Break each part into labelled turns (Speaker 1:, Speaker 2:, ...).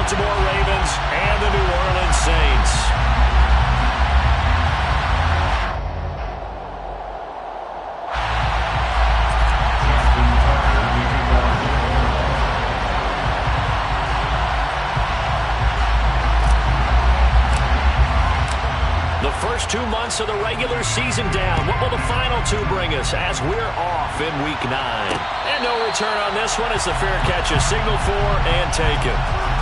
Speaker 1: Baltimore Ravens and the New Orleans Saints. The first 2 months of the regular season down. What will the final 2 bring us as we're off in Week 9? And no return on this one as the fair catch is signaled for and taken.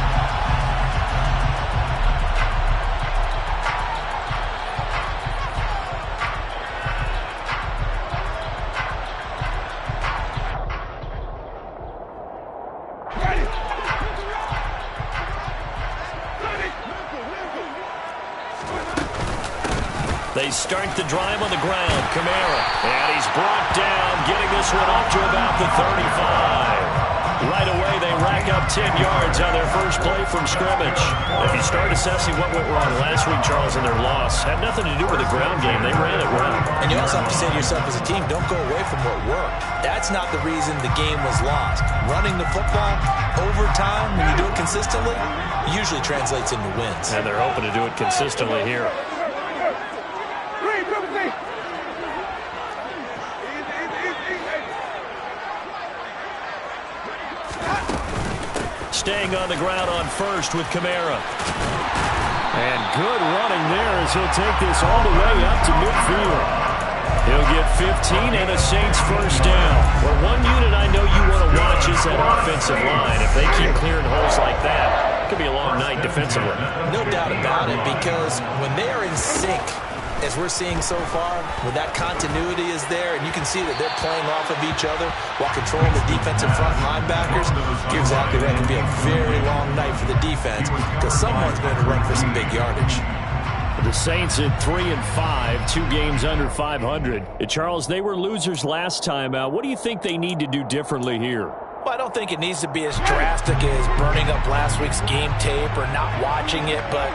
Speaker 1: They start the drive on the ground. Kamara. And he's brought down, getting this one up to about the 35. Right away, they rack up 10 yards on their first play from scrimmage. If you start assessing what went wrong last week, Charles, in their loss, had nothing to do with the ground game. They ran it well.
Speaker 2: And you also have to say to yourself as a team, don't go away from what worked. That's not the reason the game was lost. Running the football over time, when you do it consistently, usually translates into wins.
Speaker 1: And they're hoping to do it consistently here. Staying on the ground on first with Kamara. And good running there as he'll take this all the way up to midfield. He'll get 15 and the Saints first down. Well, one unit I know you want to watch is that offensive line. If they keep clearing holes like that, it could be a long night defensively.
Speaker 2: No doubt about it, because when they're in sync, as we're seeing so far, when that continuity is there, and you can see that they're playing off of each other while controlling the defensive front linebackers, you're exactly right. It can be a very long night for the defense because someone's going to run for some big yardage.
Speaker 1: The Saints at 3-5, 2 games under 500. Charles, they were losers last time out. What do you think they need to do differently here?
Speaker 2: Well, I don't think it needs to be as drastic as burning up last week's game tape or not watching it, but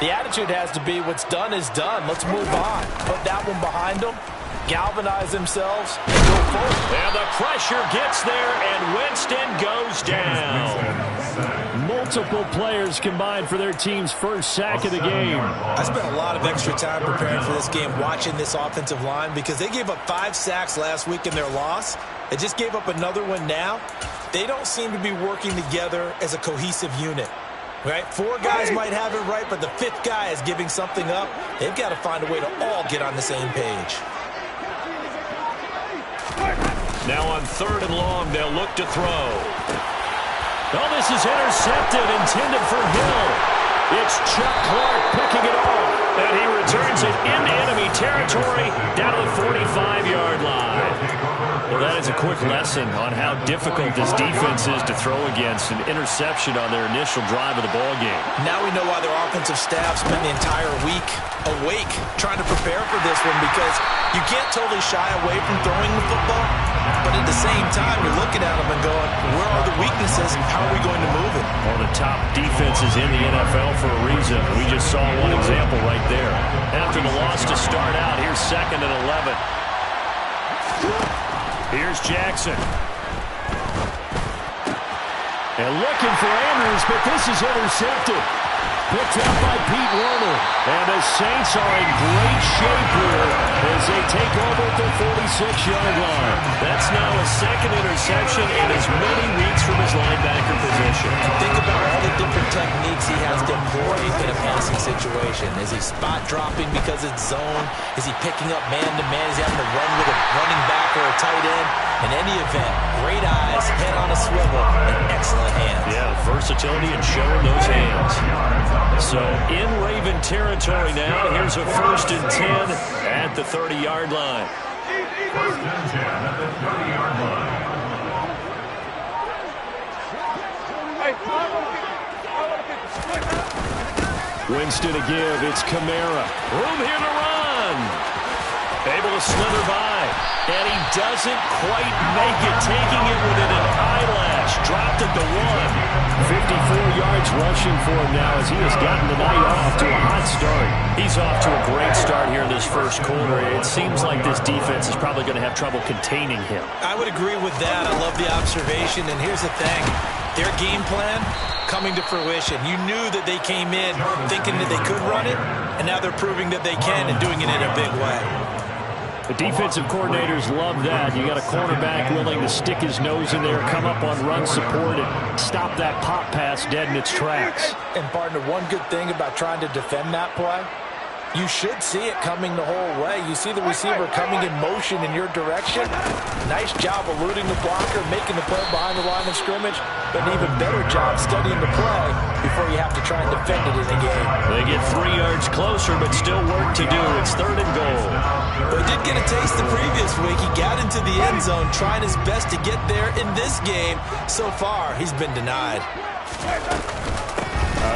Speaker 2: the attitude has to be what's done is done. Let's move on. Put that one behind them, galvanize themselves, and go forward.
Speaker 1: And the pressure gets there, and Winston goes down. Multiple players combined for their team's first sack of the game.
Speaker 2: I spent a lot of extra time preparing for this game, watching this offensive line, because they gave up 5 sacks last week in their loss. They just gave up another one now. They don't seem to be working together as a cohesive unit. Right? 4 guys might have it right, but the 5th guy is giving something up. They've got to find a way to all get on the same page.
Speaker 1: Now on 3rd and long, they'll look to throw. Oh, this is intercepted, intended for Hill. It's Chuck Clark picking it off, and he returns it into enemy territory down to the 45-yard line. Well, that is a quick lesson on how difficult this defense is to throw against. An interception on their initial drive of the ballgame.
Speaker 2: Now we know why their offensive staff spent the entire week awake trying to prepare for this one, because you can't totally shy away from throwing the football, but at the same time, you're looking at them and going, where are the weaknesses? How are we going to move it?
Speaker 1: One of the top defenses in the NFL for a reason. We just saw one example right there. After the loss to start out, here's 2nd and 11. Here's Jackson. And looking for Andrews, but this is intercepted. Picked up by Pete Werner. And the Saints are in great shape here as they take over at the 46-yard line. That's now a 2nd interception in as many weeks from his linebacker position.
Speaker 2: Think about all the different techniques he has deployed in a passing situation. Is he spot dropping because it's zone? Is he picking up man-to-man? Is he having to run with a running back or a tight end? In any event, great eyes, head on a swivel, and excellent hands.
Speaker 1: Yeah, versatility and showing those hands. So in Raven territory now, here's a 1st and 10 at the 30-yard line.
Speaker 3: 1st and 10 at the 30-yard line.
Speaker 1: Winston to give. It's Kamara. Room here to run. Able to slither by. And he doesn't quite make it. Taking it within an eyelash. Dropped at the 1. 54 yards rushing for him now as he has gotten the night off to a hot start. He's off to a great start here in this first quarter. It seems like this defense is probably going to have trouble containing him.
Speaker 2: I would agree with that. I love the observation. And here's the thing. Their game plan coming to fruition. You knew that they came in thinking that they could run it, and now they're proving that they can and doing it in a big way.
Speaker 1: The defensive coordinators love that. You got a cornerback willing to stick his nose in there, come up on run support, and stop that pop pass dead in its tracks.
Speaker 2: And partner, one good thing about trying to defend that play, you should see it coming the whole way. You see the receiver coming in motion in your direction. Nice job eluding the blocker, making the play behind the line of scrimmage, but an even better job studying the play before you have to try and defend it in a game.
Speaker 1: They get 3 yards closer, but still work to do. It's 3rd and goal.
Speaker 2: But he did get a taste the previous week. He got into the end zone, trying his best to get there in this game. So far, he's been denied.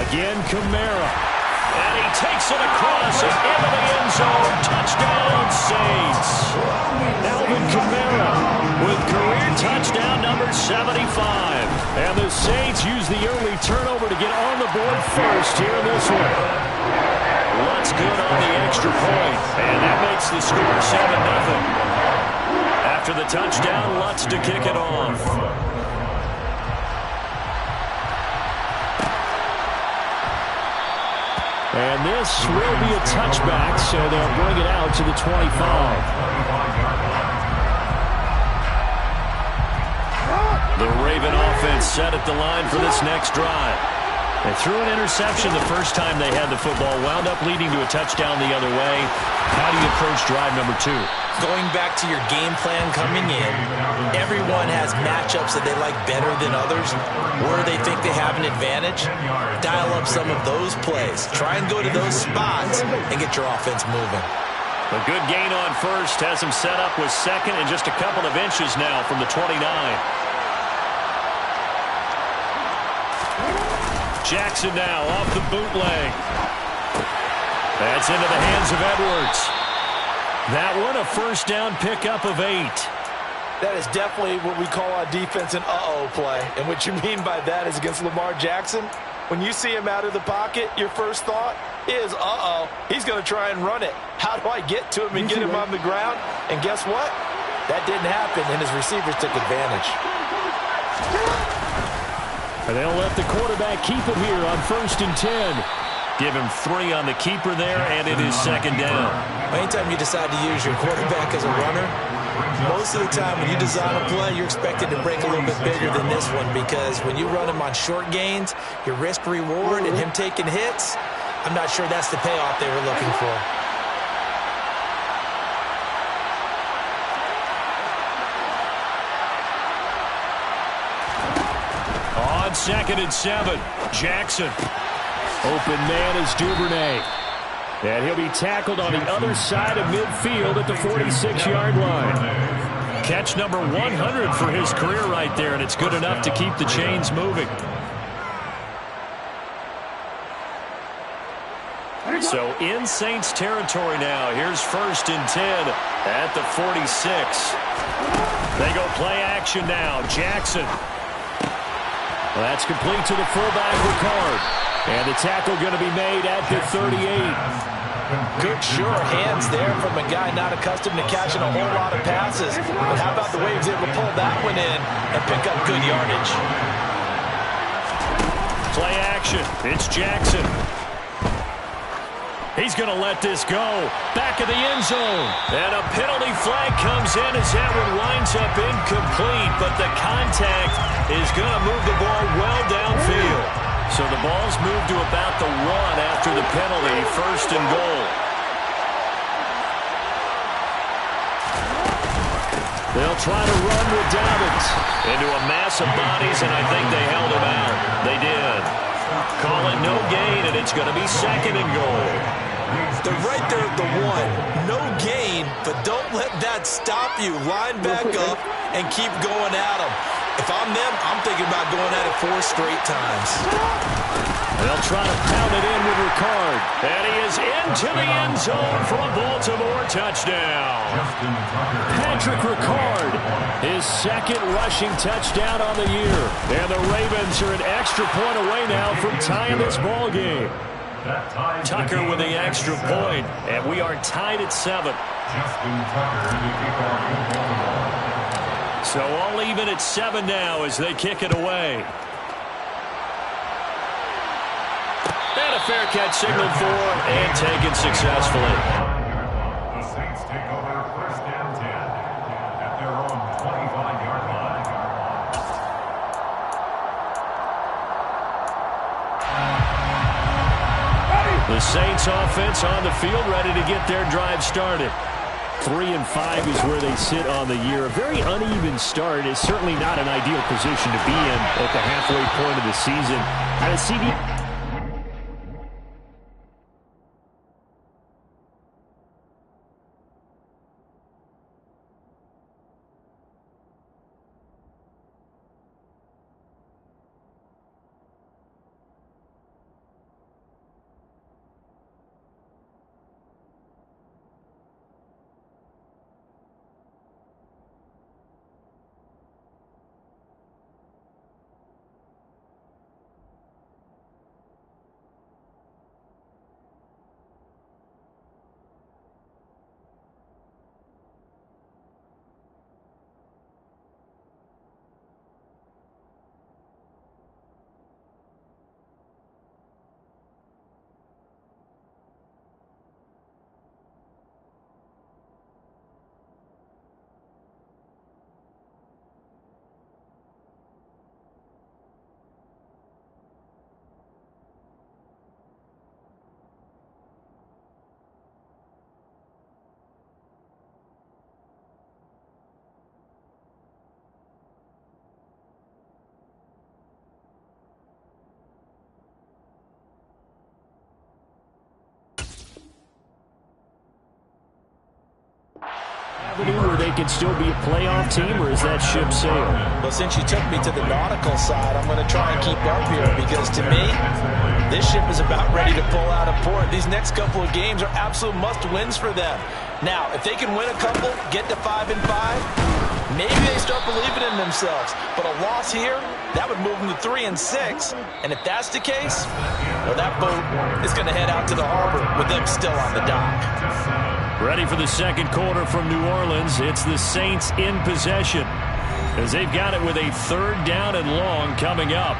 Speaker 1: Again, Kamara. And he takes it across and into the end zone. Touchdown, Saints. Alvin Kamara with career touchdown number 75. And the Saints use the early turnover to get on the board first here in this one. Lutz good on the extra point. And that makes the score 7-0. After the touchdown, Lutz to kick it off. And this will be a touchback, so they'll bring it out to the 25. The Raven offense set at the line for this next drive. They threw an interception the first time they had the football, wound up leading to a touchdown the other way. How do you approach drive number 2?
Speaker 2: Going back to your game plan coming in, everyone has matchups that they like better than others, where they think they have an advantage. Dial up some of those plays. Try and go to those spots and get your offense moving.
Speaker 1: A good gain on first has him set up with second and just a couple of inches now from the 29. Jackson now off the bootleg. That's into the hands of Edwards. That one a first down pickup of 8.
Speaker 2: That is definitely what we call our defense an uh-oh play. And what you mean by that is against Lamar Jackson, when you see him out of the pocket, your first thought is, uh-oh, he's going to try and run it. How do I get to him and get him on the ground? And guess what? That didn't happen, and his receivers took advantage.
Speaker 1: And they'll let the quarterback keep it here on 1st and 10. Give him 3 on the keeper there, and it is 2nd down.
Speaker 2: Anytime you decide to use your quarterback as a runner, most of the time when you design a play, you're expected to break a little bit bigger than this one, because when you run him on short gains, your risk-reward and him taking hits, I'm not sure that's the payoff they were looking for.
Speaker 1: On 2nd and 7, Jackson. Open man is Duvernay. And he'll be tackled on the other side of midfield at the 46-yard line. Catch number 100 for his career right there, and it's good enough to keep the chains moving. So in Saints territory now. Here's 1st and 10 at the 46. They go play action now. Jackson. Well, that's complete to the fullback, Ricard. And the tackle going to be made at the 38.
Speaker 2: Good, sure hands there from a guy not accustomed to catching a whole lot of passes. But how about the way he was able to pull that one in and pick up good yardage?
Speaker 1: Play action. It's Jackson. He's going to let this go. Back of the end zone. And a penalty flag comes in as that one winds up incomplete. But the contact is going to move the ball well downfield. So the ball's moved to about the 1 after the penalty. 1st and goal. They'll try to run with Dobbins into a mass of bodies, and I think they held him out. They did. Call it no gain, and it's going to be 2nd and goal.
Speaker 2: They're right there at the 1. No gain, but don't let that stop you. Line back up and keep going at them. If I'm them, I'm thinking about going at it 4 straight times.
Speaker 1: They'll try to pound it in with Ricard. And he is into the end zone for a Baltimore touchdown. Patrick Ricard, his 2nd rushing touchdown on the year. And the Ravens are an extra point away now from tying this ball game. Tucker with the extra point, and we are tied at 7. So all even at 7 now as they kick it away. And a fair catch signaled for and taken successfully.
Speaker 3: The Saints take over first and 10 at their own 25-yard line.
Speaker 1: The Saints offense on the field, ready to get their drive started. 3-5 is where they sit on the year. A very uneven start is certainly not an ideal position to be in at the halfway point of the season. At a CD. Where they can still be a playoff team, or is that ship sailed?
Speaker 2: Well, since you took me to the nautical side, I'm going to try and keep up here because to me, this ship is about ready to pull out of port. These next couple of games are absolute must-wins for them. Now, if they can win a couple, get to 5-5, maybe they start believing in themselves. But a loss here, that would move them to 3-6. And if that's the case, well, that boat is going to head out to the harbor with them still on the dock.
Speaker 1: Ready for the second quarter from New Orleans. It's the Saints in possession as they've got it with a 3rd down and long coming up.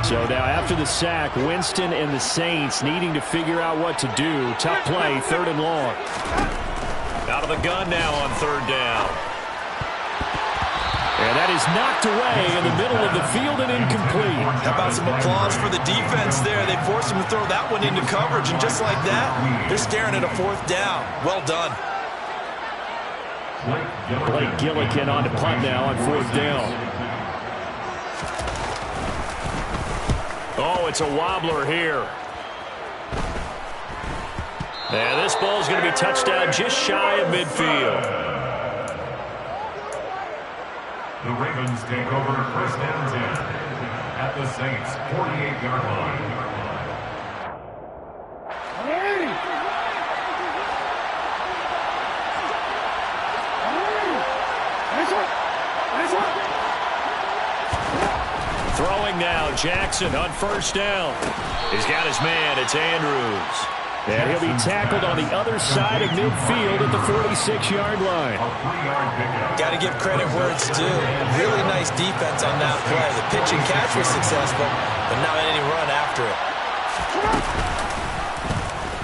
Speaker 1: So now after the sack, Winston and the Saints needing to figure out what to do. Tough play, 3rd and long. Out of the gun now on 3rd down. And that is knocked away in the middle of the field and incomplete.
Speaker 2: How about some applause for the defense there? They forced him to throw that one into coverage, and just like that, they're staring at a 4th down. Well done.
Speaker 1: Blake Gillikin on to punt now on 4th down. Oh, it's a wobbler here. And this ball's going to be touchdown just shy of midfield.
Speaker 3: The Ravens take over first and 10 at the Saints' 48-yard line.
Speaker 1: Throwing now, Jackson on 1st down. He's got his man, it's Andrews. And he'll be tackled on the other side of midfield at the 46-yard line.
Speaker 2: Got to give credit where it's due. Really nice defense on that play. The pitch and catch was successful, but not any run after it.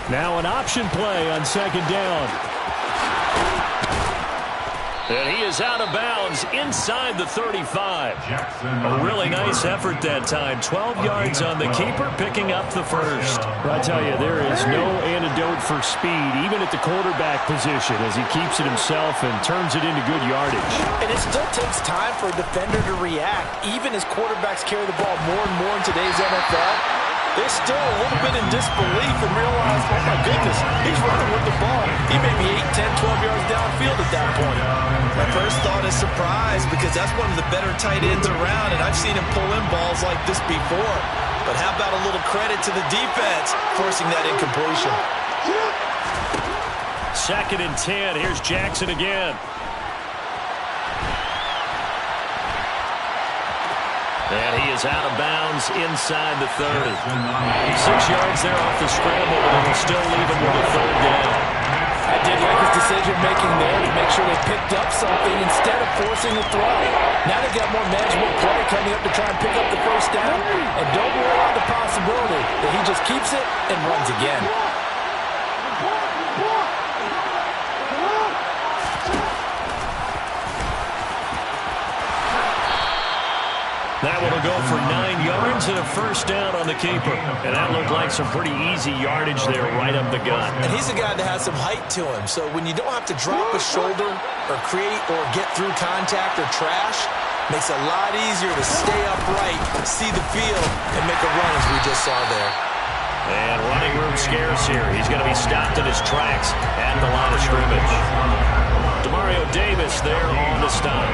Speaker 1: Now an option play on 2nd down. And he is out of bounds inside the 35. A really nice effort that time. 12 yards on the keeper, picking up the 1st. I tell you, there is no antidote for speed, even at the quarterback position, as he keeps it himself and turns it into good yardage.
Speaker 2: And it still takes time for a defender to react. Even as quarterbacks carry the ball more and more in today's NFL, they're still a little bit in disbelief and realize, oh my goodness, he's running with the ball. He may be 8, 10, 12 yards downfield at that point. My first thought is surprise because that's one of the better tight ends around, and I've seen him pull in balls like this before. But how about a little credit to the defense forcing that incompletion?
Speaker 1: 2nd and 10. Here's Jackson again. And he is out of bounds inside the 30. 6 yards there off the scramble, but it'll still leave him with a 3rd down.
Speaker 2: I did like his decision-making there to make sure they picked up something instead of forcing a throw. Now they got more manageable play coming up to try and pick up the first down. And don't rule out the possibility that he just keeps it and runs again.
Speaker 1: That one will go for 9 yards and a first down on the keeper. And that looked like some pretty easy yardage there right up the gut.
Speaker 2: And he's a guy that has some height to him. So when you don't have to drop a shoulder or create or get through contact or trash, makes it a lot easier to stay upright, see the field, and make a run as we just saw there.
Speaker 1: And running room scarce here. He's going to be stopped in his tracks at the line of scrimmage. Demario Davis there on the stop.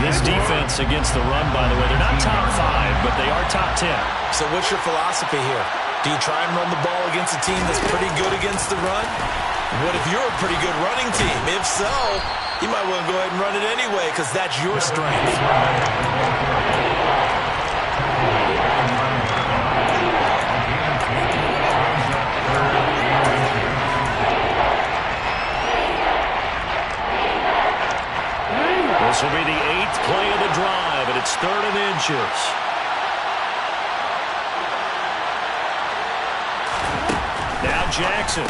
Speaker 1: This defense against the run, by the way, they're not top 5, but they are top 10.
Speaker 2: So what's your philosophy here? Do you try and run the ball against a team that's pretty good against the run? What if you're a pretty good running team? If so, you might want to go ahead and run it anyway because that's your strength.
Speaker 1: This will be the 8th play of the drive, and it's 3rd and inches. Now Jackson.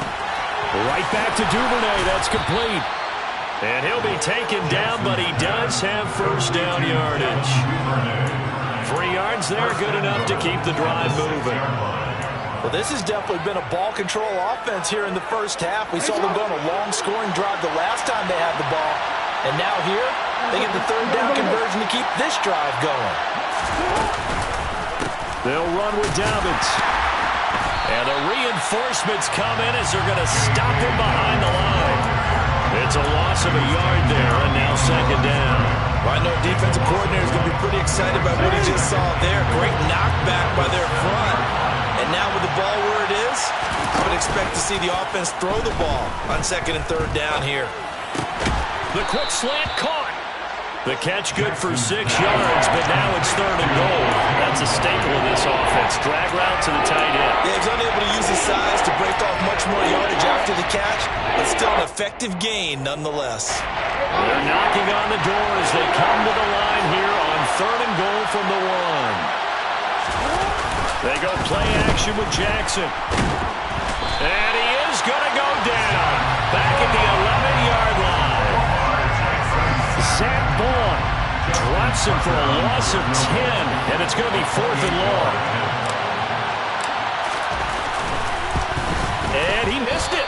Speaker 1: Right back to Duvernay. That's complete. And he'll be taken down, but he does have first down yardage. 3 yards there, good enough to keep the drive moving.
Speaker 2: Well, this has definitely been a ball control offense here in the first half. We saw them go on a long scoring drive the last time they had the ball. And now here, they get the 3rd down conversion to keep this drive going.
Speaker 1: They'll run with Dobbins. And the reinforcements come in as they're going to stop him behind the line. It's a loss of a yard there, and now 2nd down.
Speaker 2: Well, I know defensive coordinator is going to be pretty excited about what he just saw there. Great knockback by their front. And now with the ball where it is, I would expect to see the offense throw the ball on 2nd and 3rd down here.
Speaker 1: The quick slant caught. The catch good for 6 yards, but now it's 3rd and goal. That's a staple of this offense. Drag route to the tight end.
Speaker 2: Yeah, he's unable to use his size to break off much more yardage after the catch, but still an effective gain nonetheless.
Speaker 1: They're knocking on the door as they come to the line here on 3rd and goal from the 1. They go play action with Jackson. And he is going to go down. Back at the 11-yard line. Zach Bourne drops him for a loss of 10, and it's going to be 4th and long. And he missed it.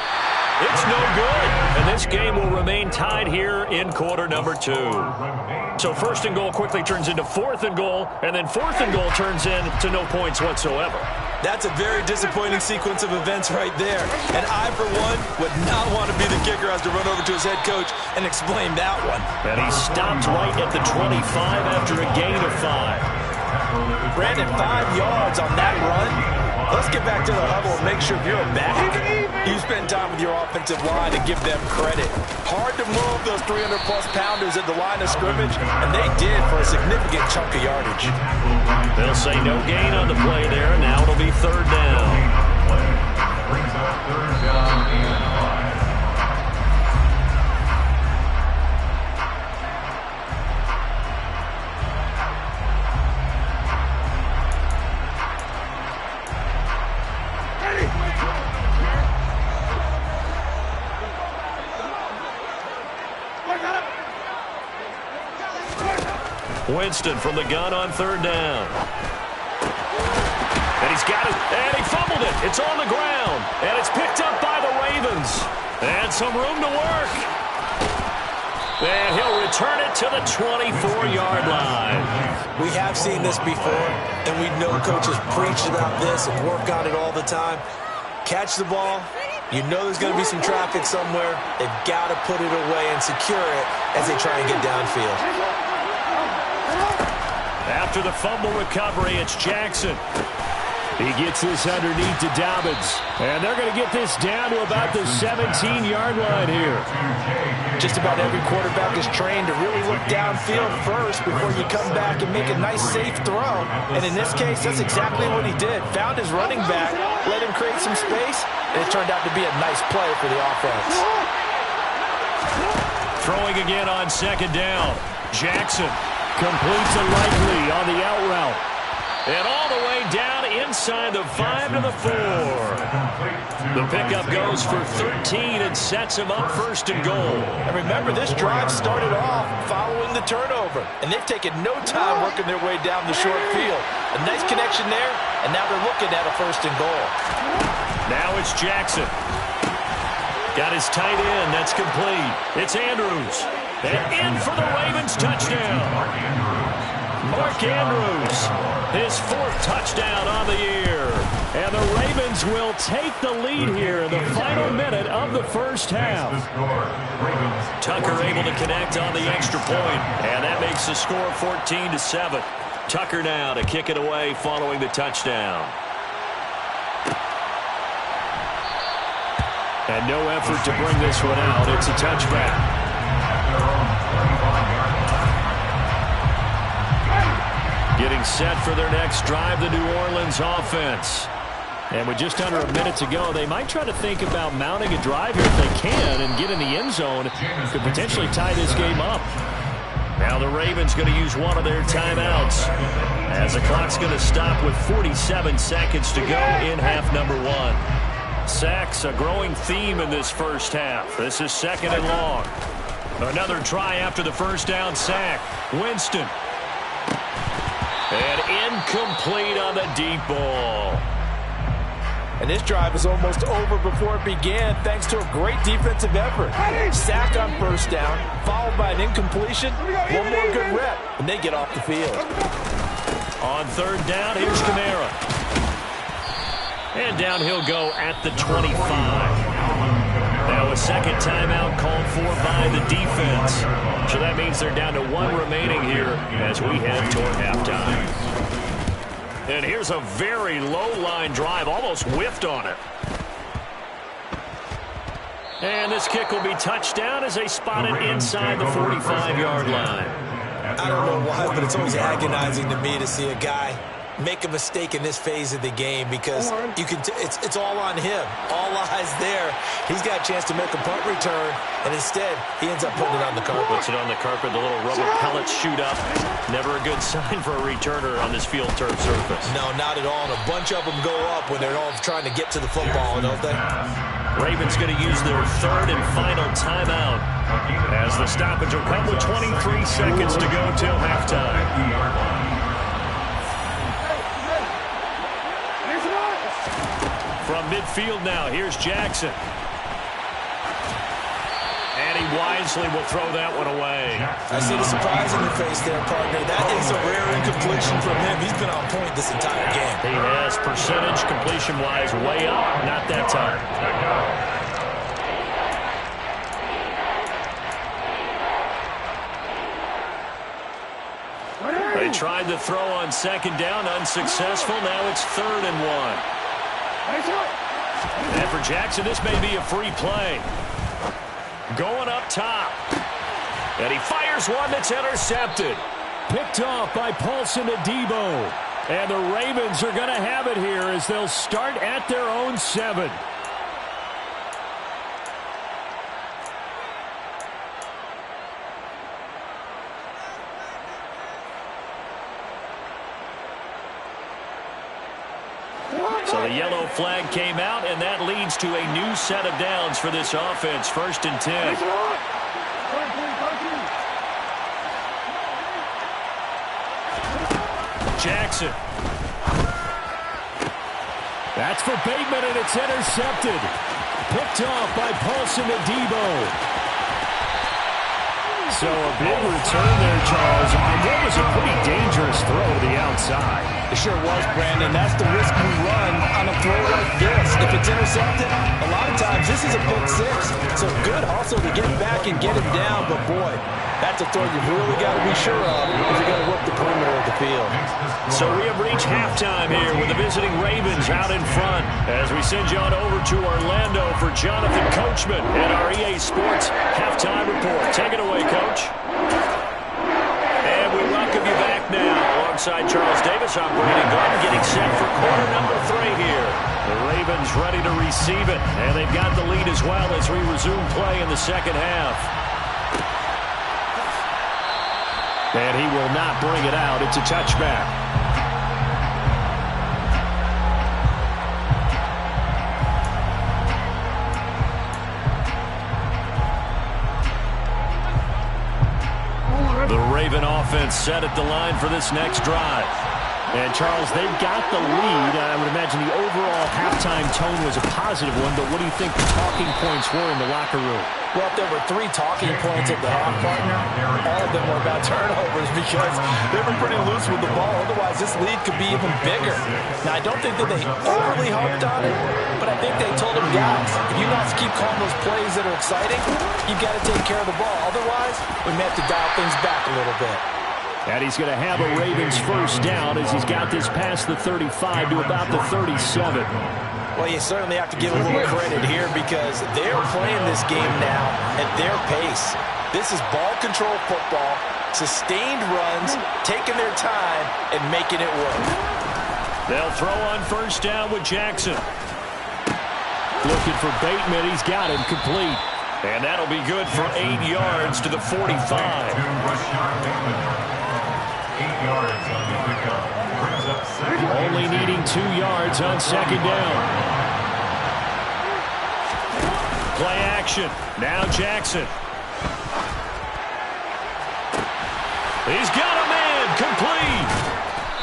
Speaker 1: It's no good. And this game will remain tied here in quarter number 2. So 1st and goal quickly turns into 4th and goal, and then 4th and goal turns into no points whatsoever.
Speaker 2: That's a very disappointing sequence of events right there. And I, for one, would not want to be the kicker who has to run over to his head coach and explain that one.
Speaker 1: And he stopped right at the 25 after a gain of 5.
Speaker 2: Brandon, 5 yards on that run. Let's get back to the huddle and make sure if you're a back, you spend time with your offensive line and give them credit. Hard to move those 300-plus pounders at the line of scrimmage, and they did for a significant chunk of yardage.
Speaker 1: They'll say no gain on the play there, and now it'll be 3rd down.
Speaker 3: Brings up 3rd down and 5.
Speaker 1: Winston from the gun on 3rd down. And he's got it, and he fumbled it. It's on the ground, and it's picked up by the Ravens. And some room to work. And he'll return it to the 24-yard line.
Speaker 2: We have seen this before, and we know coaches preach about this and work on it all the time. Catch the ball. You know there's going to be some traffic somewhere. They've got to put it away and secure it as they try and get downfield.
Speaker 1: After the fumble recovery, it's Jackson. He gets this underneath to Dobbins. And they're going to get this down to about the 17-yard line here.
Speaker 2: Just about every quarterback is trained to really look downfield first before you come back and make a nice, safe throw. And in this case, that's exactly what he did. Found his running back, let him create some space, and it turned out to be a nice play for the offense.
Speaker 1: Throwing again on second down. Jackson completes a likely on the out route. And all the way down inside the 5 to the 4. The pickup goes for 13 and sets him up first and goal.
Speaker 2: And remember, this drive started off following the turnover, and they've taken no time working their way down the short field. A nice connection there, and now they're looking at a first and goal.
Speaker 1: Now it's Jackson. Got his tight end. That's complete. It's Andrews. And in for the Ravens touchdown. Mark Andrews, his 4th touchdown on the year. And the Ravens will take the lead here in the final minute of the first half. Tucker able to connect on the extra point, and that makes the score 14-7. Tucker now to kick it away following the touchdown. And no effort to bring this one out. It's a touchback. Getting set for their next drive, the New Orleans offense. And with just under a minute to go, they might try to think about mounting a drive here if they can and get in the end zone. Could potentially tie this game up. Now the Ravens going to use one of their timeouts, as the clock's going to stop with 47 seconds to go in half number 1. Sacks, a growing theme in this first half. This is second and long. Another try after the first down sack. Winston. And incomplete on the deep ball.
Speaker 2: And this drive is almost over before it began, thanks to a great defensive effort. Sack on first down, followed by an incompletion. One more good rep, and they get off the field.
Speaker 1: On third down, here's Kamara. And down he'll go at the 25. Now a second timeout called for by the defense. So that means they're down to 1 remaining here as we head toward halftime. And here's a very low-line drive, almost whiffed on it. And this kick will be touchdown as they spot it inside the 45-yard line.
Speaker 2: I don't know why, but it's always agonizing to me to see a guy make a mistake in this phase of the game, because you can it's all on him. All eyes there. He's got a chance to make a punt return, and instead he ends up putting it on the carpet.
Speaker 1: Puts it on the carpet. The little rubber pellets shoot up. Never a good sign for a returner on this field turf surface.
Speaker 2: No, not at all. And a bunch of them go up when they're all trying to get to the football, don't they?
Speaker 1: Ravens going to use their 3rd and final timeout as the stoppage will come with 23 seconds to go till halftime. From midfield now, here's Jackson. And he wisely will throw that one away.
Speaker 2: I see the surprise in your face there, partner. That is a rare incompletion from him. He's been on point this entire game.
Speaker 1: He has, percentage completion-wise way up. Not that time. They tried the throw on second down, unsuccessful. Now it's 3rd and 1. And for Jackson, this may be a free play. Going up top. And he fires one that's intercepted. Picked off by Paulson Adebo. And the Ravens are going to have it here as they'll start at their own 7. So the yellow flag came out, and that leads to a new set of downs for this offense. 1st and 10. Jackson. That's for Bateman, and it's intercepted. Picked off by Paulson Adebo. So a big return there, Charles. That was a pretty dangerous throw to the outside.
Speaker 2: It sure was, Brandon. That's the risk you run on a throw like this. If it's intercepted, a lot of times this is a pick 6. So good also to get back and get him down. But, boy, that's a throw you've really got to be sure of if you're going to work the perimeter of the field.
Speaker 1: So we have reached halftime here with the visiting Ravens out in front as we send you on over to Orlando for Jonathan Coachman and our EA Sports Halftime Report. Take it away, Coach. And we welcome you back now alongside Charles Davis. I'm Brandon Gordon getting set for quarter number 3 here The Ravens ready to receive it, and they've got the lead as well as we resume play in the second half. And he will not bring it out. It's a touchback. The Raven offense set at the line for this next drive. And, Charles, they've got the lead. I would imagine the overall halftime tone was a positive one, but what do you think the talking points were in the locker room?
Speaker 2: Well, if there were 3 talking points at the half, partner, all of them were about turnovers because they were pretty loose with the ball. Otherwise, this lead could be even bigger. Now, I don't think that they overly harped on it, but I think they told them, guys, if you guys keep calling those plays that are exciting, you've got to take care of the ball. Otherwise, we may have to dial things back a little bit.
Speaker 1: And he's going to have a Ravens first down as he's got this past the 35 to about the 37.
Speaker 2: Well, you certainly have to give a little credit here because they're playing this game now at their pace. This is ball control football, sustained runs, taking their time, and making it work.
Speaker 1: They'll throw on first down with Jackson. Looking for Bateman. He's got him complete. And that'll be good for 8 yards to the 45.
Speaker 3: 8 yards on the pickup. Brings up second.
Speaker 1: Only needing 2 yards on second down. Play action. Now Jackson. He's got a man complete.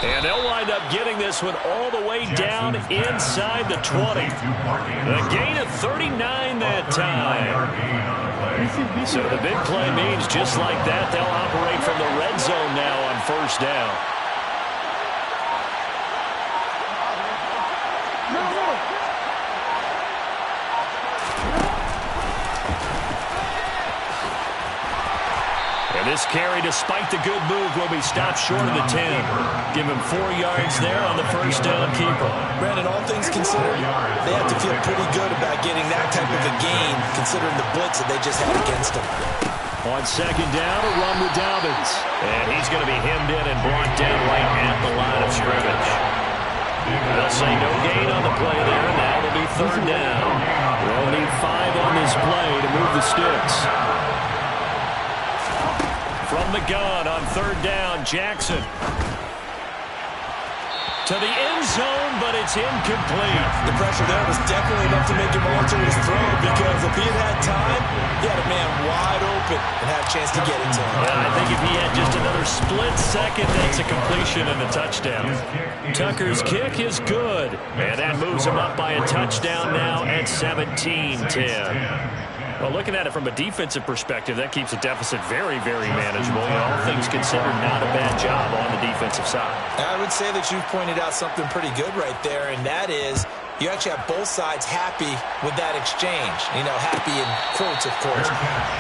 Speaker 1: And they'll wind up getting this one all the way down inside the 20. A gain of 39 that time. So the big play means just like that, they'll operate from the red zone now on first down. And this carry, despite the good move, will be stopped short of the 10. Give him 4 yards there on the first down keeper.
Speaker 2: Brandon, all things considered, they have to feel pretty good about getting that type of a gain, considering the blitz that they just had against them.
Speaker 1: On second down, a run with Dobbins. And he's going to be hemmed in and brought down right at the line of scrimmage. They'll say no gain on the play there. Now it'll be third down. They'll need 5 on this play to move the sticks. From the gun on third down, Jackson. To the end zone, but it's incomplete.
Speaker 2: The pressure there was definitely enough to make him alter his throw because if he had time, he had a man wide open and had a chance to get it to him.
Speaker 1: Yeah, I think if he had just another split second, that's a completion and a touchdown. Tucker's kick is good, and that moves him up by a touchdown now at 17-10. Well, looking at it from a defensive perspective, that keeps the deficit very, very manageable. And all things considered, not a bad job on the defensive side.
Speaker 2: I would say that you've pointed out something pretty good right there, and that is you actually have both sides happy with that exchange. You know, happy in quotes, of course.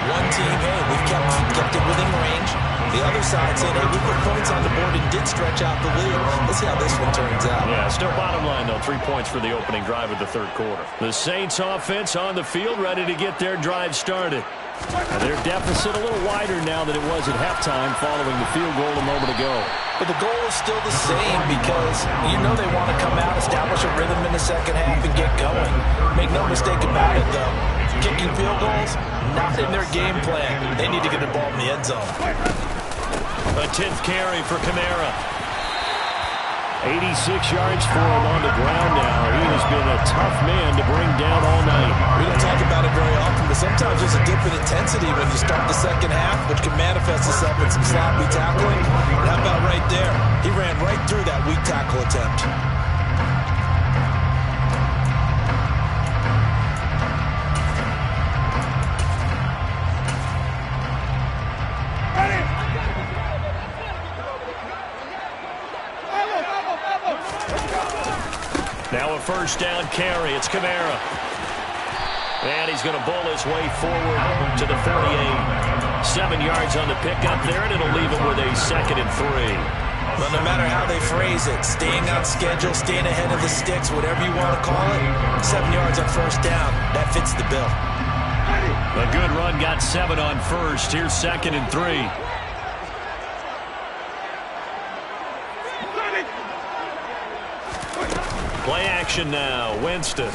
Speaker 2: One team, hey, we've kept it within range. The other side saying, hey, we put points on the board and did stretch out the lead. Let's see how this one turns out.
Speaker 1: Yeah, still bottom line, though, 3 points for the opening drive of the third quarter. The Saints offense on the field, ready to get their drive started. And their deficit a little wider now than it was at halftime following the field goal a moment ago.
Speaker 2: But the goal is still the same because you know they want to come out, establish a rhythm in the second half, and get going. Make no mistake about it, though. Kicking field goals, not in their game plan. They need to get the ball in the end zone.
Speaker 1: A 10th carry for Kamara. 86 yards for him on the ground now. He has been a tough man to bring down all night.
Speaker 2: We don't talk about it very often, but sometimes there's a dip in intensity when you start the second half, which can manifest itself in some sloppy tackling. And how about right there? He ran right through that weak tackle attempt.
Speaker 1: Now a first down carry. It's Kamara. And he's going to bowl his way forward to the 48. 7 yards on the pickup there, and it'll leave him with a 2nd and 3.
Speaker 2: Well, no matter how they phrase it, staying on schedule, staying ahead of the sticks, whatever you want to call it, 7 yards on first down, that fits the bill.
Speaker 1: A good run, got 7 on first. Here's 2nd and 3. Play action now. Winston.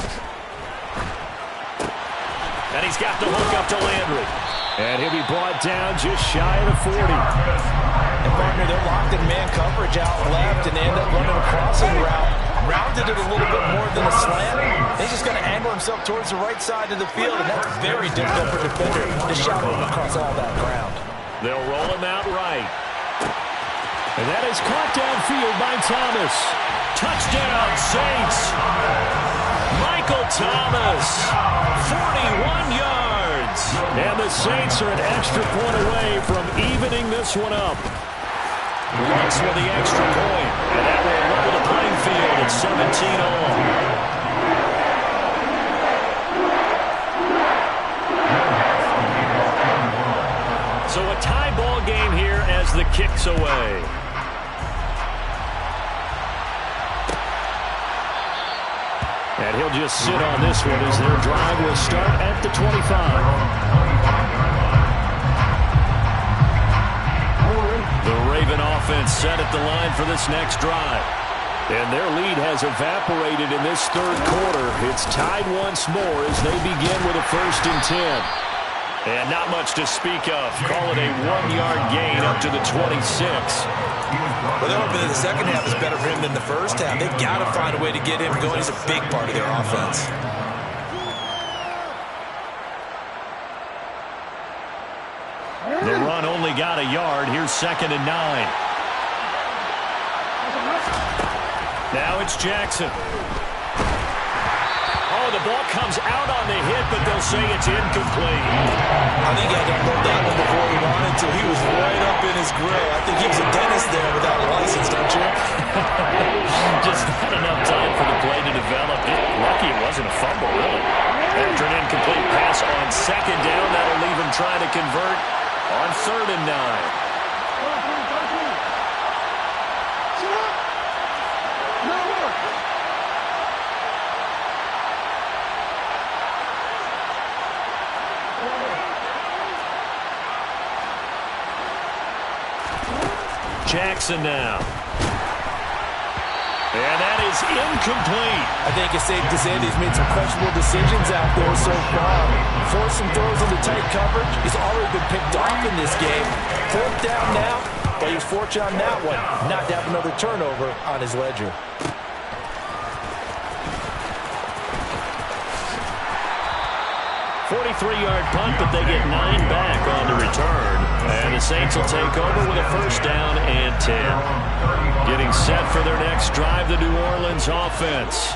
Speaker 1: And he's got the hook up to Landry. And he'll be brought down just shy of the 40.
Speaker 2: And partner, they're locked in man coverage out left, and they end up running a crossing route. Rounded it a little bit more than a slant. He's just going to angle himself towards the right side of the field, and that's very difficult for a defender to shot him across all that ground.
Speaker 1: They'll roll him out right. And that is caught downfield by Thomas. Touchdown, Saints. Michael Thomas, 41 yards. And the Saints are an extra point away from evening this one up. Looks for the extra point, and that will level the playing field at 17 all. So a tie ball game here as the kick's away. And he'll just sit on this one as their drive will start at the 25. The Raven offense set at the line for this next drive. And their lead has evaporated in this third quarter. It's tied once more as they begin with a 1st and 10. And not much to speak of. Call it a 1-yard gain up to the 26.
Speaker 2: Well, they're hoping that the second half is better for him than the first half. They've got to find a way to get him going. He's a big part of their offense.
Speaker 1: The run only got a yard. Here's 2nd and 9. Now it's Jackson. Oh, the ball comes out on the hit, but they'll say it's incomplete.
Speaker 2: I think he had to unload that one before he wanted to. He was right up in his grill. I think he was a dentist there without a license, don't you?
Speaker 1: Just not enough time for the play to develop. Lucky it wasn't a fumble, really. After an incomplete pass on 2nd down, that'll leave him trying to convert on 3rd and 9. Jackson now. And that is incomplete.
Speaker 2: I think it's safe to say that he's made some questionable decisions out there so far. Forced some throws into tight coverage. He's already been picked off in this game. 4th down now, but he was fortunate on that one not to have another turnover on his ledger.
Speaker 1: 43-yard punt, but they get 9 back on the return. And the Saints will take over with a 1st down and 10. Getting set for their next drive, the New Orleans offense.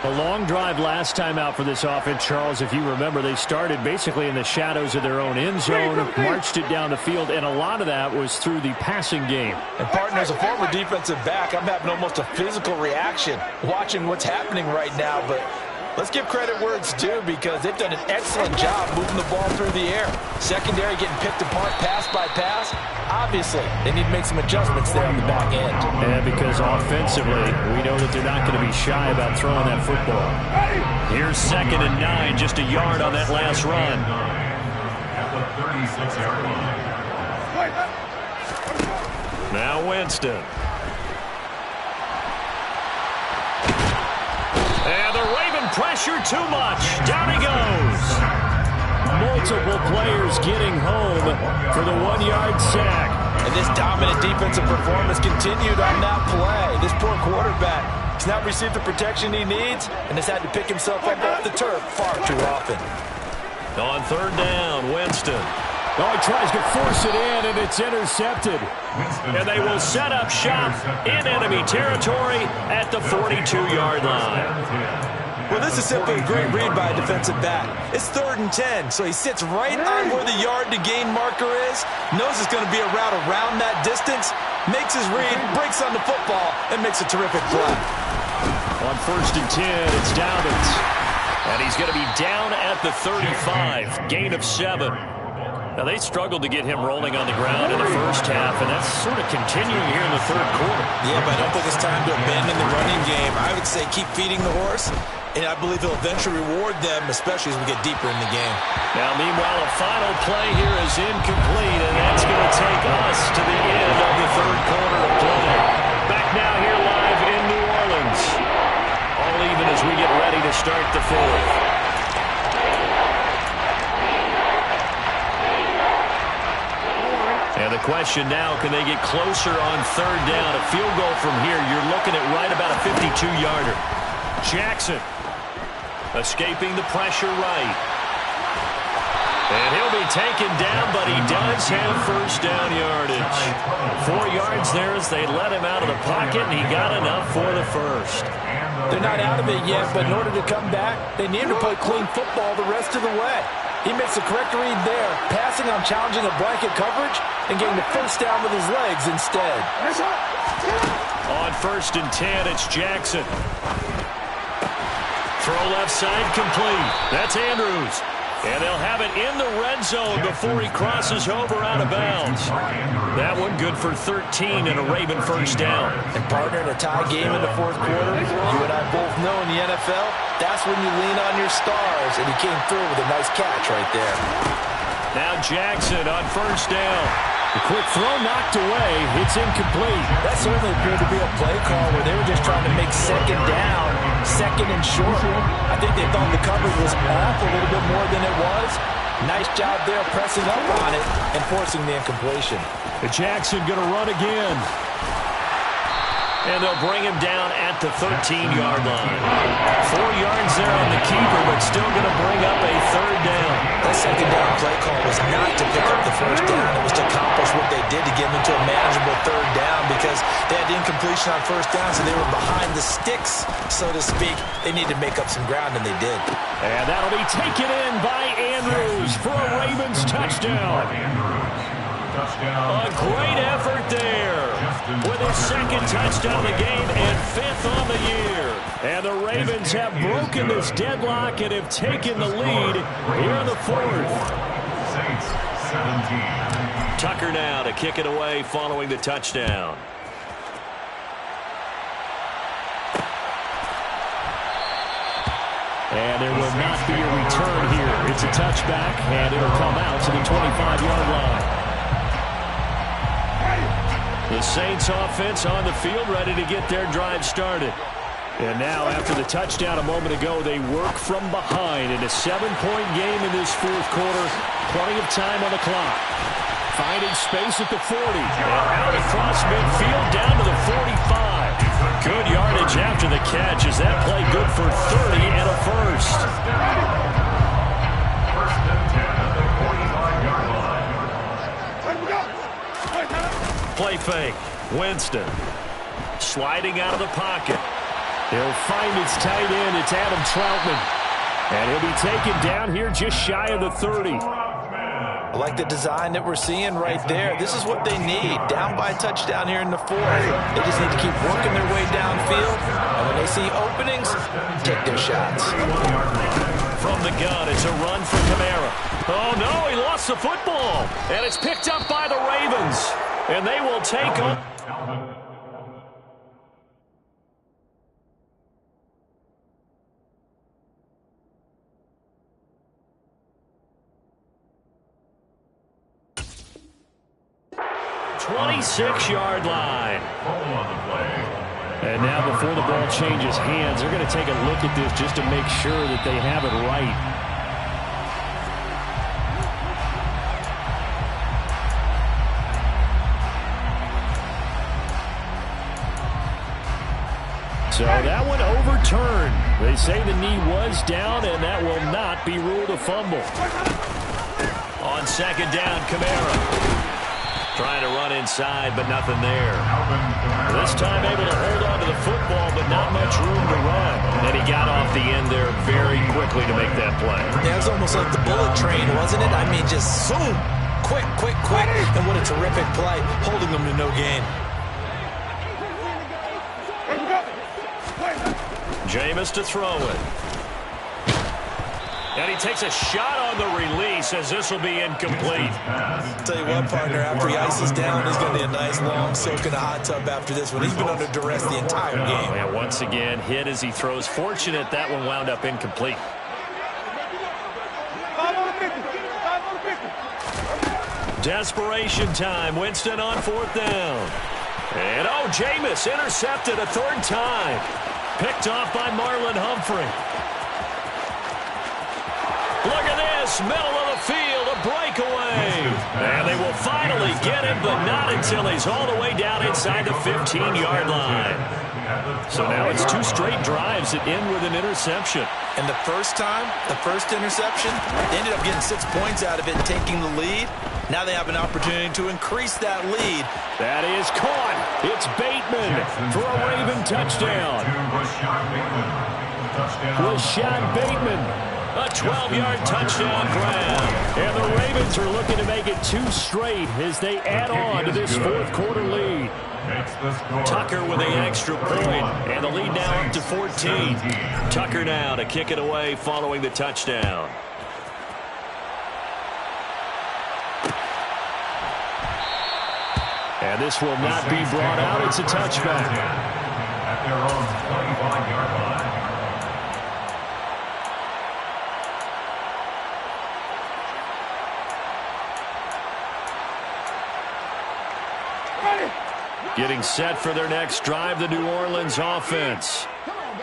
Speaker 1: A long drive last time out for this offense, Charles. If you remember, they started basically in the shadows of their own end zone, marched it down the field, and a lot of that was through the passing game.
Speaker 2: And partner, as a former defensive back, I'm having almost a physical reaction watching what's happening right now, but let's give credit where it's due because they've done an excellent job moving the ball through the air. Secondary getting picked apart pass by pass. Obviously, they need to make some adjustments there on the back end.
Speaker 1: And because offensively, we know that they're not going to be shy about throwing that football. Here's 2nd and 9, just a yard on that last run.
Speaker 3: At the 36-yard line.
Speaker 1: Now Winston. And the Raven pressure too much. Down he goes. Multiple players getting home for the 1-yard sack.
Speaker 2: And this dominant defensive performance continued on that play. This poor quarterback has not received the protection he needs and has had to pick himself up off the turf far too often.
Speaker 1: On 3rd down, Winston. Oh, he tries to force it in, and it's intercepted. And they will set up shop in enemy territory at the 42-yard line.
Speaker 2: Well, this is simply a great read by a defensive back. It's 3rd and 10, so he sits right on where the yard-to-gain marker is, knows it's going to be a route around that distance, makes his read, breaks on the football, and makes a terrific play.
Speaker 1: On 1st and 10, it's Dobbins. And he's going to be down at the 35, gain of 7. Now, they struggled to get him rolling on the ground in the first half, and that's sort of continuing here in the third quarter.
Speaker 2: Yeah, but I don't think it's time to abandon the running game. I would say keep feeding the horse, and I believe he'll eventually reward them, especially as we get deeper in the game.
Speaker 1: Now, meanwhile, a final play here is incomplete, and that's going to take us to the end of the third quarter of play. Back now here live in New Orleans. All start the fourth. And the question now, can they get closer on third down? A field goal from here, you're looking at right about a 52-yarder. Jackson escaping the pressure right. And he'll be taken down, but he does have first down yardage. 4 yards there as they let him out of the pocket, and he got enough for the first.
Speaker 2: They're not out of it yet, but in order to come back, they need to play clean football the rest of the way. He makes the correct read there, passing on challenging a blanket coverage and getting the first down with his legs instead.
Speaker 1: On 1st and 10, it's Jackson. Throw left side complete. That's Andrews. And they'll have it in the red zone before he crosses over out of bounds. That one good for 13 and a Raven first down.
Speaker 2: And partner, in a tie game in the fourth quarter, you and I both know in the NFL, that's when you lean on your stars, and he came through with a nice catch right there.
Speaker 1: Now Jackson on first down. The quick throw knocked away. It's incomplete.
Speaker 2: That certainly appeared to be a play call where they were just trying to make second down, second and short. I think they thought the coverage was off a little bit more than it was. Nice job there pressing up on it and forcing the incompletion.
Speaker 1: Jackson going to run again. And they'll bring him down at the 13-yard line. 4 yards there on the keeper, but still going to bring up a third down.
Speaker 2: That second down play call was not to pick up the first down. It was to accomplish what they did to get them into a manageable third down because they had incompletion on first down, so they were behind the sticks, so to speak. They needed to make up some ground, and they did.
Speaker 1: And that'll be taken in by Andrews for a Ravens touchdown. A great effort there with his second touchdown of the game and 5th on the year. And the Ravens have broken this deadlock and have taken the lead here in the fourth.
Speaker 3: Saints 17.
Speaker 1: Tucker now to kick it away following the touchdown. And there will not be a return here. It's a touchback, and it'll come out to the 25-yard line. The Saints offense on the field ready to get their drive started. And now after the touchdown a moment ago, they work from behind in a 7-point game in this fourth quarter. Plenty of time on the clock. Finding space at the 40. And out across midfield down to the 45. Good yardage after the catch. Is that play good for 30 and a first?
Speaker 3: First and 10 at the 45-yard line.
Speaker 1: Play fake. Winston sliding out of the pocket. He'll find his tight end. It's Adam Troutman. And he'll be taken down here just shy of the 30.
Speaker 2: I like the design that we're seeing right there. This is what they need. Down by a touchdown here in the fourth. They just need to keep working their way downfield. And when they see openings, take their shots.
Speaker 1: From the gun, it's a run for Kamara. Oh, no, he lost the football. And it's picked up by the Ravens. And they will take on. ...26-yard line. And now before the ball changes hands, they're going to take a look at this just to make sure that they have it right. So that one overturned. They say the knee was down, and that will not be ruled a fumble. On second down, Kamara. Trying to run inside, but nothing there. This time able to hold on to the football, but not much room to run. And he got off the end there very quickly to make that play.
Speaker 2: Yeah, it was almost like the bullet train, wasn't it? I mean, just zoom. Quick, quick, quick. And what a terrific play, holding them to no gain.
Speaker 1: Jameis to throw it. And he takes a shot on the release as this will be incomplete.
Speaker 2: Tell you what, partner, after he ices down, he's going to be a nice long soak in a hot tub after this one. He's been under duress the entire game.
Speaker 1: And once again, hit as he throws. Fortunate that one wound up incomplete. Desperation time. Winston on fourth down. And Jameis intercepted a third time. Picked off by Marlon Humphrey. across middle of the field, a breakaway. And they will finally get him, but not until he's all the way down inside the 15-yard line. So now it's 2 straight drives that end with an interception.
Speaker 2: And the first time, the first interception, they ended up getting 6 points out of it and taking the lead. Now they have an opportunity to increase that lead.
Speaker 1: That is caught. It's Bateman for a Raven touchdown. Rashad Bateman, a 12-yard touchdown grab. And the Ravens are looking to make it 2 straight as they add on to this fourth quarter lead. Tucker with the extra point, and the lead now up to 14. Tucker now to kick it away following the touchdown. And this will not be brought out. It's a touchback.
Speaker 3: At their own 25-yard line.
Speaker 1: Getting set for their next drive, the New Orleans offense.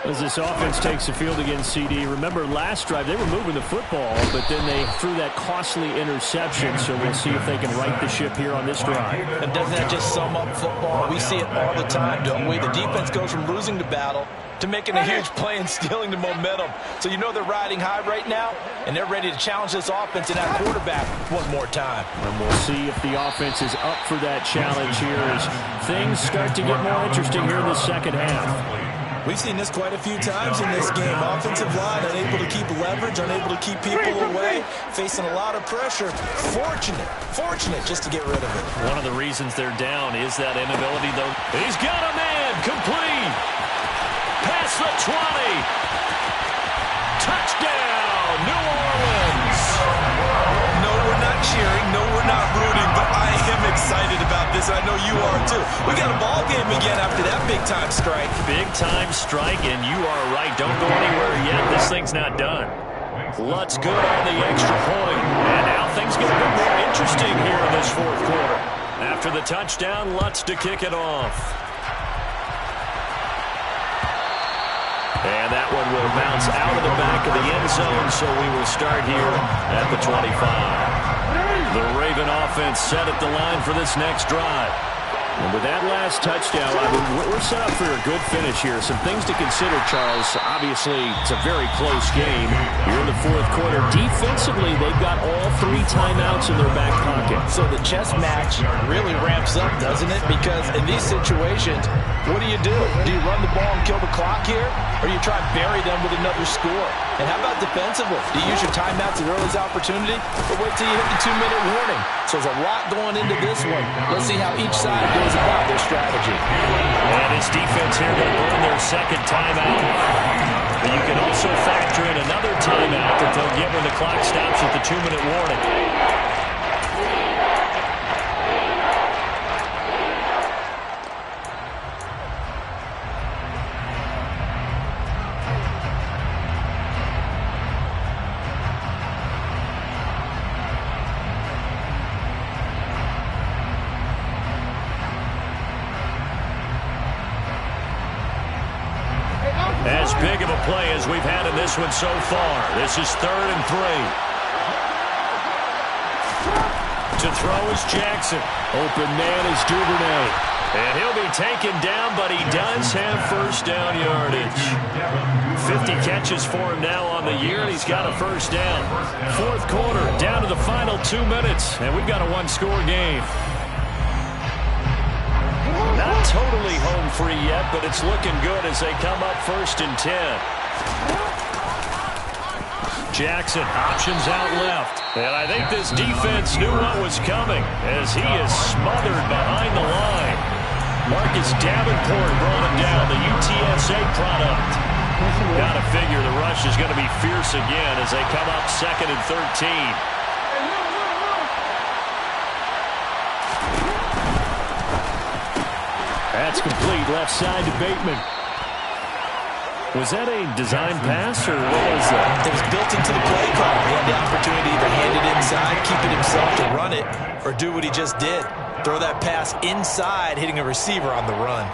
Speaker 1: As this offense takes the field against CD, remember last drive they were moving the football, but then they threw that costly interception, so we'll see if they can right the ship here on this drive.
Speaker 2: And doesn't that just sum up football? We see it all the time, don't we? The defense goes from losing the battle to making a huge play and stealing the momentum. So you know they're riding high right now, and they're ready to challenge this offense and that quarterback one more time.
Speaker 1: And we'll see if the offense is up for that challenge here as things start to get more interesting here in the second half.
Speaker 2: We've seen this quite a few times in this game. Offensive line unable to keep leverage, unable to keep people away, facing a lot of pressure. Fortunate just to get rid of it.
Speaker 1: One of the reasons they're down is that inability, though. He's got a man, complete. Past the 20. Touchdown, New Orleans.
Speaker 2: No, we're not cheering. No, we're not rooting, but I am excited about this. I know you are too. We got a ball game again after that big-time strike.
Speaker 1: Big-time strike, and you are right. Don't go anywhere yet. This thing's not done. Lutz good on the extra point. And now things get a bit more interesting here in this fourth quarter. After the touchdown, Lutz to kick it off. And that one will bounce out of the back of the end zone, so we will start here at the 25. The Raven offense set at the line for this next drive. And with that last touchdown, I mean, we're set up for a good finish here. Some things to consider, Charles. Obviously, it's a very close game. You're in the fourth quarter. Defensively, they've got all 3 timeouts in their back pocket.
Speaker 2: So the chess match really ramps up, doesn't it? Because in these situations, what do? Do you run the ball and kill the clock here? Or you try and bury them with another score? And how about defensively? Do you use your timeouts at earliest opportunity? Or wait till you hit the 2-minute warning? So there's a lot going into this one. Let's see how each side goes about their strategy.
Speaker 1: And his defense here going to burn their second timeout. But you can also factor in another timeout that they'll get when the clock stops at the 2-minute warning. As big of a play as we've had in this one so far. This is 3rd and 3. To throw is Jackson. Open man is Duvernay. And he'll be taken down, but he does have first down yardage. 50 catches for him now on the year, and he's got a first down. Fourth quarter, down to the final 2 minutes, and we've got a 1-score game. Not totally home free yet, but it's looking good as they come up 1st and 10. Jackson options out left. And I think this defense knew what was coming as he is smothered behind the line. Marcus Davenport brought him down, the UTSA product. Got to figure the rush is going to be fierce again as they come up 2nd and 13. That's complete, left side to Bateman. Was that a design pass, or what was that?
Speaker 2: It was built into the play call. He had the opportunity to hand it inside, keep it himself to run it, or do what he just did. Throw that pass inside, hitting a receiver on the run.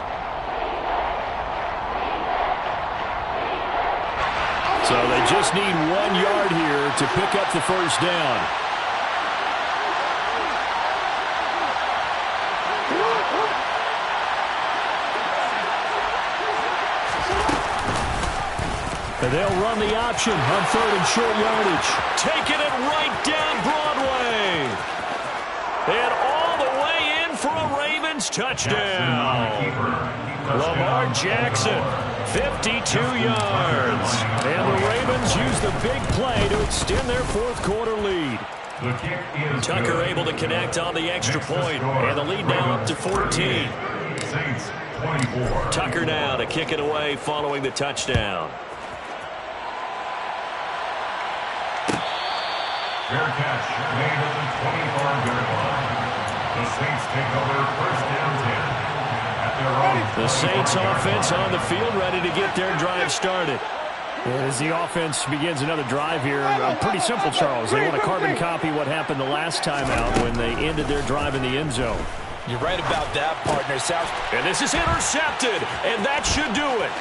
Speaker 1: So So they just need 1 yard here to pick up the first down. And they'll run the option on 3rd and short yardage. Taking it right down Broadway. And all the way in for a Ravens touchdown. Lamar Jackson, 52 yards. And the Ravens use the big play to extend their 4th quarter lead. Tucker able to connect on the extra point, and the lead now up to 14. Tucker now to kick it away following the touchdown.
Speaker 3: Fair catch made at the 25-yard line. The Saints take over 1st down 10 at their own.
Speaker 1: The Saints offense on the field ready to get their drive started. As the offense begins another drive here, pretty simple, Charles. They want to carbon copy what happened the last time out when they ended their drive in the end zone.
Speaker 2: You're right about that, partner.
Speaker 1: And this is intercepted, and that should do it.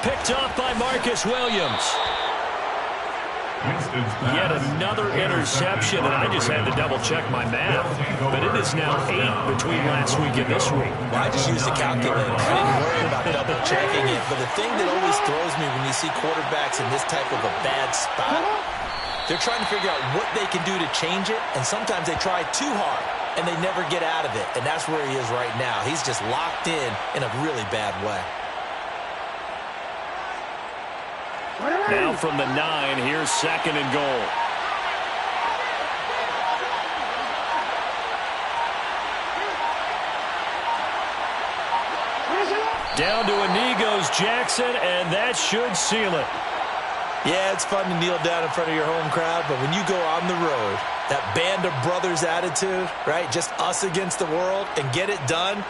Speaker 1: Picked off by Marcus Williams. Yet another interception, and I just had to double-check my math. But it is now 8 between last week and this week.
Speaker 2: Well, I just used a calculator. I didn't worry about double-checking it. But the thing that always throws me when you see quarterbacks in this type of a bad spot, they're trying to figure out what they can do to change it, and sometimes they try too hard, and they never get out of it. And that's where he is right now. He's just locked in a really bad way.
Speaker 1: Now from the 9, here's 2nd and goal. Down to a knee goes Jackson, and that should seal it.
Speaker 2: Yeah, it's fun to kneel down in front of your home crowd, but when you go on the road, that band of brothers attitude, right, just us against the world, and get it done,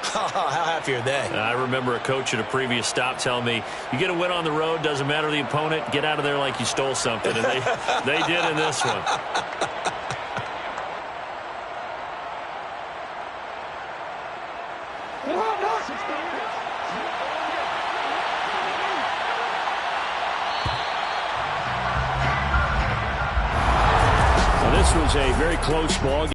Speaker 2: how happy are they?
Speaker 1: I remember a coach at a previous stop telling me, you get a win on the road, doesn't matter the opponent, get out of there like you stole something. And they did in this one. So this was a very close ball game.